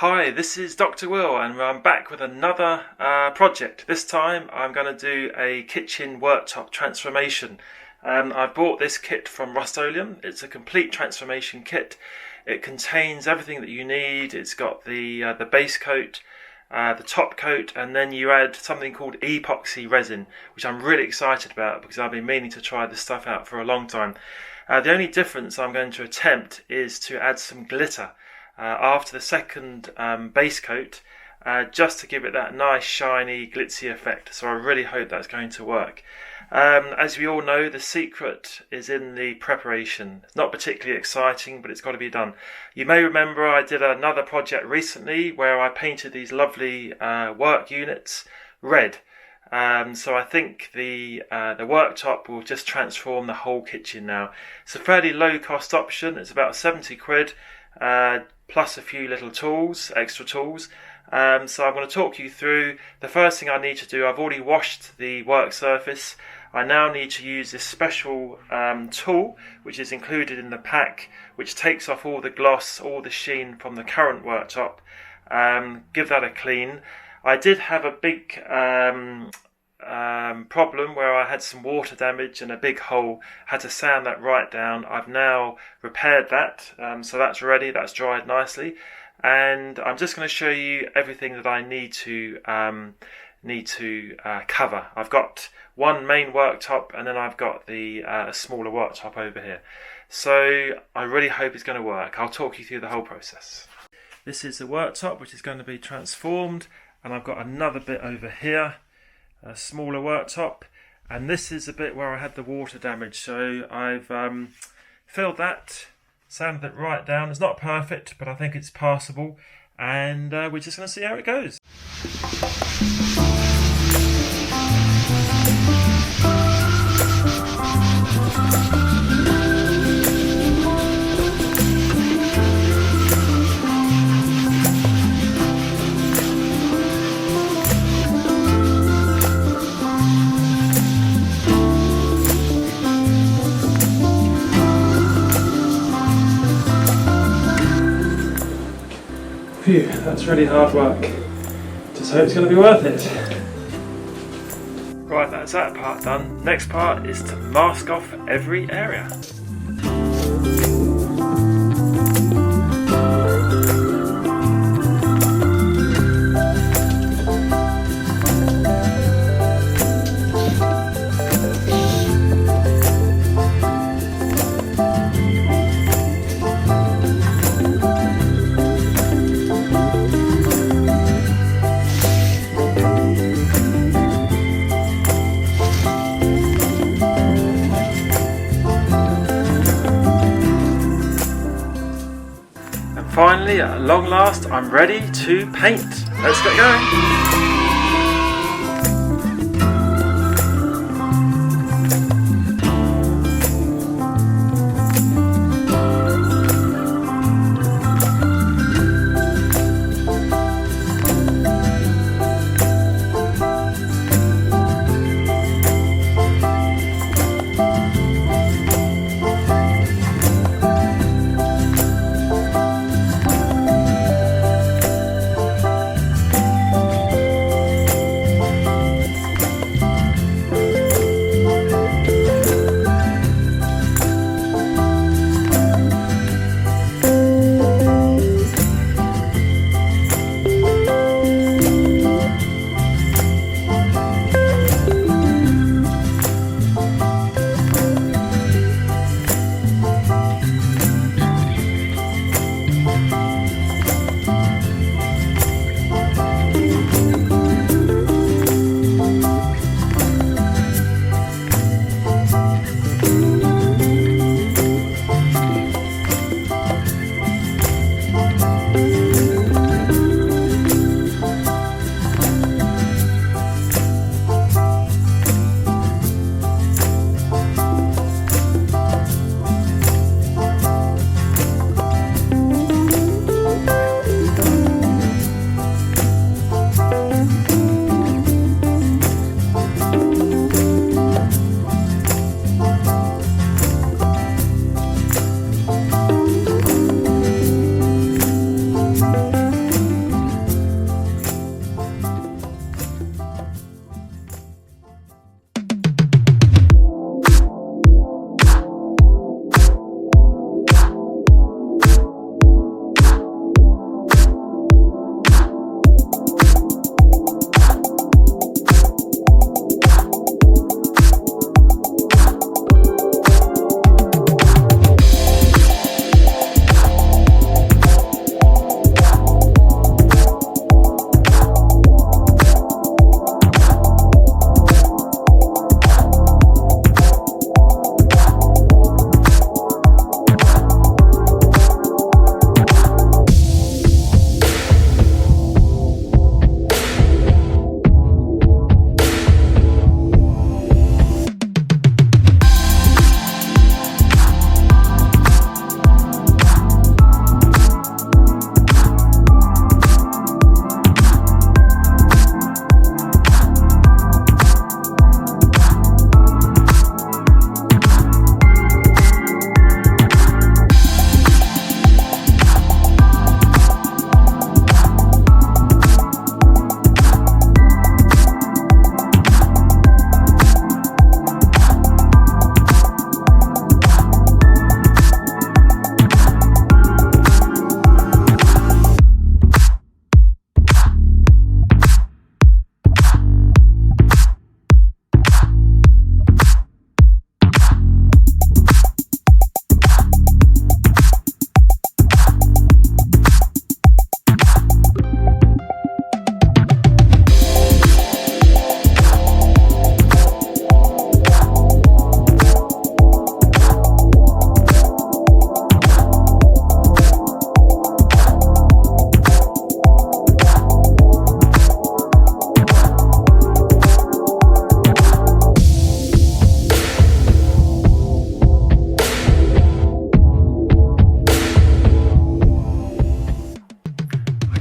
Hi, this is Dr. Will and I'm back with another project. This time I'm going to do a kitchen worktop transformation. I've bought this kit from Rust-Oleum. It's a complete transformation kit. It contains everything that you need. It's got the base coat, the top coat, and then you add something called Epoxy Resin, which I'm really excited about because I've been meaning to try this stuff out for a long time. The only difference I'm going to attempt is to add some glitter after the second base coat, just to give it that nice shiny glitzy effect. So I really hope that's going to work. As we all know, the secret is in the preparation. It's not particularly exciting, but it's got to be done. You may remember I did another project recently where I painted these lovely work units red. So I think the worktop will just transform the whole kitchen now. It's a fairly low cost option. It's about 70 quid. Plus a few little tools, extra tools. So I'm going to talk you through the first thing I need to do. I've already washed the work surface. I now need to use this special tool which is included in the pack, which takes off all the gloss, all the sheen from the current worktop. Give that a clean. I did have a big problem where I had some water damage and a big hole. Had to sand that right down. I've now repaired that, so that's ready, that's dried nicely, and I'm just going to show you everything that I need to cover. I've got one main worktop and then I've got the smaller worktop over here, so I really hope it's going to work. I'll talk you through the whole process. This is the worktop which is going to be transformed, and I've got another bit over here, a smaller worktop, and this is the bit where I had the water damage, so I've filled that, sanded it right down. It's not perfect, but I think it's passable, and we're just going to see how it goes. Phew, that's really hard work. Just hope it's going to be worth it. Right, that's that part done. Next part is to mask off every area. Finally, at long last, I'm ready to paint. Let's get going.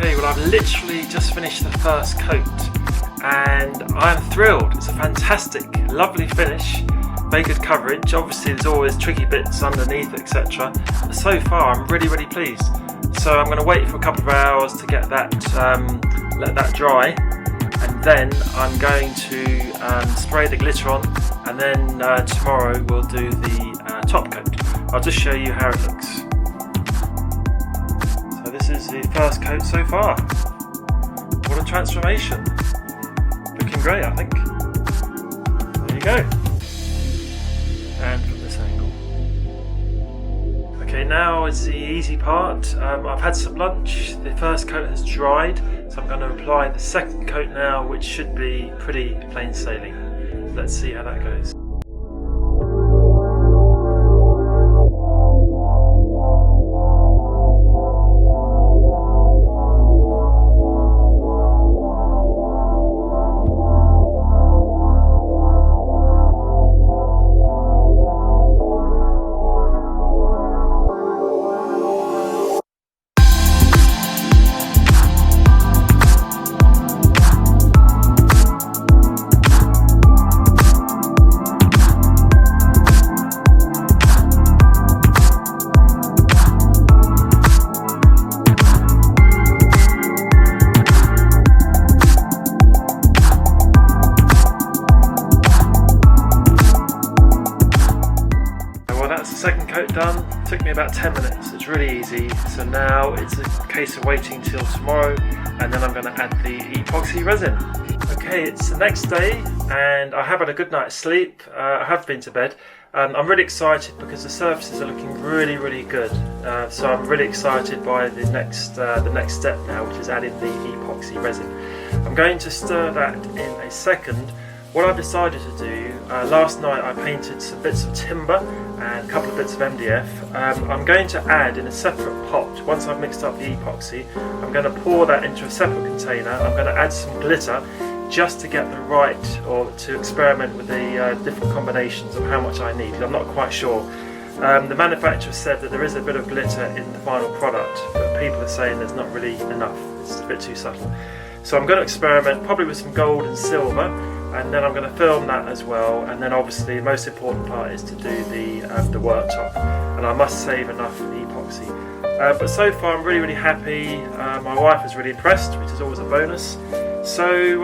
Okay, well, I've literally just finished the first coat and I'm thrilled. It's a fantastic, lovely finish, very good coverage. Obviously there's always tricky bits underneath, etc. But so far I'm really pleased. So I'm going to wait for a couple of hours to get that, let that dry, and then I'm going to spray the glitter on, and then tomorrow we'll do the top coat. I'll just show you how it looks. So this is the first coat so far. What a transformation. Looking great, I think. There you go. And from this angle. Okay, now is the easy part. I've had some lunch. The first coat has dried, so I'm going to apply the second coat now, which should be pretty plain sailing. Let's see how that goes. Second coat done, took me about 10 minutes, it's really easy. So now it's a case of waiting till tomorrow, and then I'm going to add the epoxy resin. Okay, it's the next day and I have had a good night's sleep. I have been to bed. I'm really excited because the surfaces are looking really good. So I'm really excited by the next step now, which is adding the epoxy resin. I'm going to stir that in a second. What I've decided to do, last night I painted some bits of timber and a couple of bits of MDF. I'm going to add in a separate pot, once I've mixed up the epoxy, I'm going to pour that into a separate container. I'm going to add some glitter just to get the right, or to experiment with the different combinations of how much I need. I'm not quite sure. The manufacturer said that there is a bit of glitter in the final product, but people are saying there's not really enough, it's a bit too subtle. So I'm going to experiment probably with some gold and silver, and then I'm going to film that as well, and then obviously the most important part is to do the worktop, and I must save enough for the epoxy. But so far I'm really happy. My wife is really impressed, which is always a bonus. So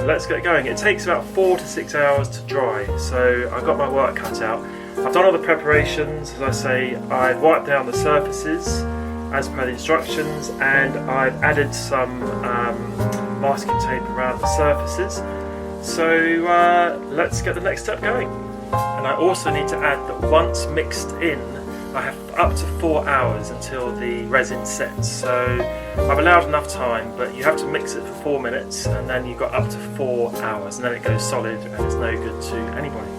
let's get going. It takes about 4 to 6 hours to dry, so I've got my work cut out. I've done all the preparations, as I say. I've wiped down the surfaces as per the instructions, and I've added some masking tape around the surfaces. So let's get the next step going. And I also need to add that once mixed in, I have up to 4 hours until the resin sets. So I've allowed enough time, but you have to mix it for 4 minutes, and then you've got up to 4 hours, and then it goes solid and it's no good to anybody.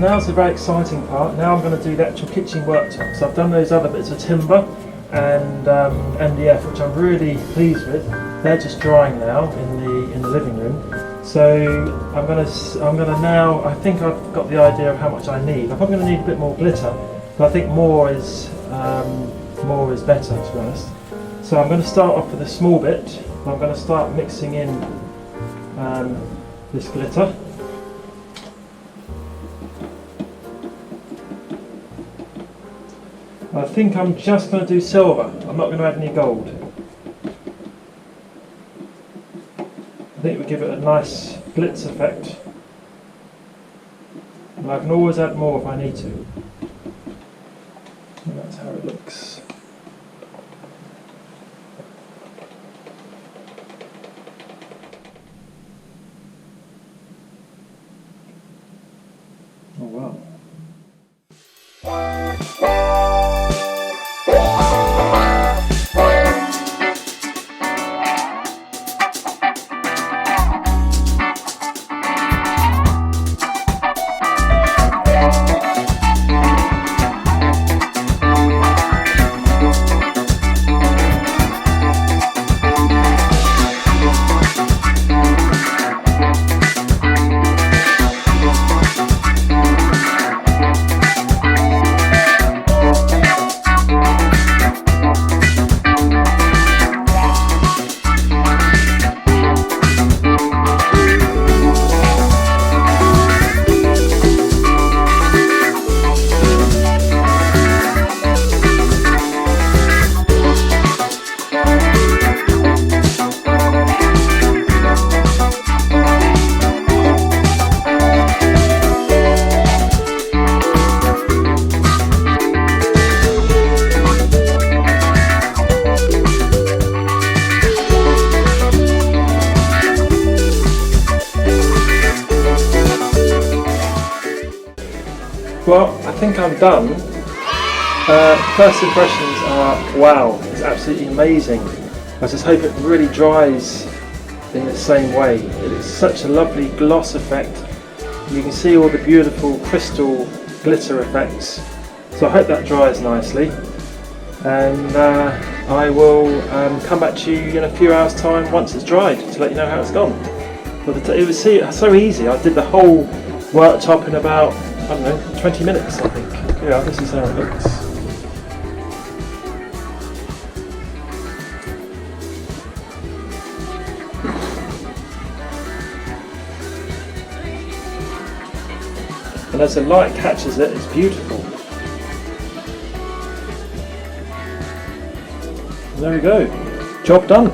Now's the very exciting part. Now I'm going to do the actual kitchen worktop. So I've done those other bits of timber and MDF, which I'm really pleased with. They're just drying now in the living room. So I'm going to now. I think I've got the idea of how much I need. I'm probably going to need a bit more glitter, but I think more is better, to be honest. So I'm going to start off with a small bit. I'm going to start mixing in this glitter. I think I'm just going to do silver. I'm not going to add any gold. I think it would give it a nice glitz effect. And I can always add more if I need to. And that's how it looks. Oh wow. Well, I think I'm done. First impressions are, wow, it's absolutely amazing. I just hope it really dries in the same way. It is such a lovely gloss effect. You can see all the beautiful crystal glitter effects. So I hope that dries nicely. And I will come back to you in a few hours' time once it's dried to let you know how it's gone. But it was so easy. I did the whole worktop in about, I don't know, 20 minutes I think. Yeah, this is how it looks. And as the light catches it, it's beautiful. And there we go. Job done.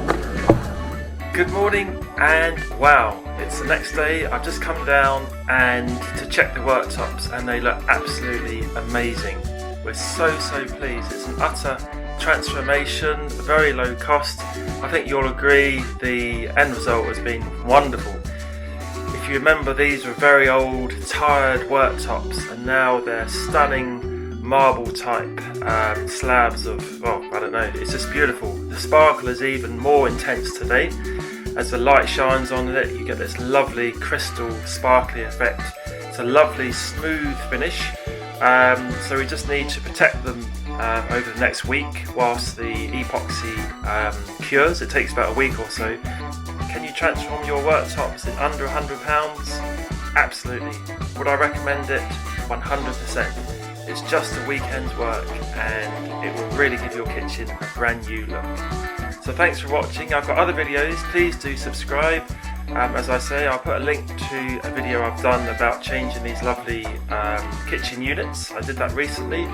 Good morning, and wow, it's the next day. I've just come down and to check the worktops, and they look absolutely amazing. We're so pleased. It's an utter transformation, very low cost. I think you'll agree the end result has been wonderful. If you remember, these were very old, tired worktops, and now they're stunning marble type slabs of, well, I don't know, it's just beautiful. The sparkle is even more intense today. As the light shines on it, you get this lovely crystal sparkly effect. It's a lovely smooth finish. So we just need to protect them over the next week whilst the epoxy cures. It takes about a week or so. Can you transform your worktops in under £100? Absolutely. Would I recommend it? 100%. It's just a weekend's work, and it will really give your kitchen a brand new look. So thanks for watching. I've got other videos. Please do subscribe. As I say, I'll put a link to a video I've done about changing these lovely kitchen units. I did that recently.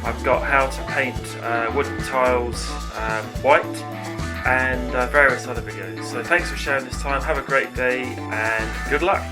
I've got how to paint wooden tiles white, and various other videos. So thanks for sharing this time. Have a great day and good luck.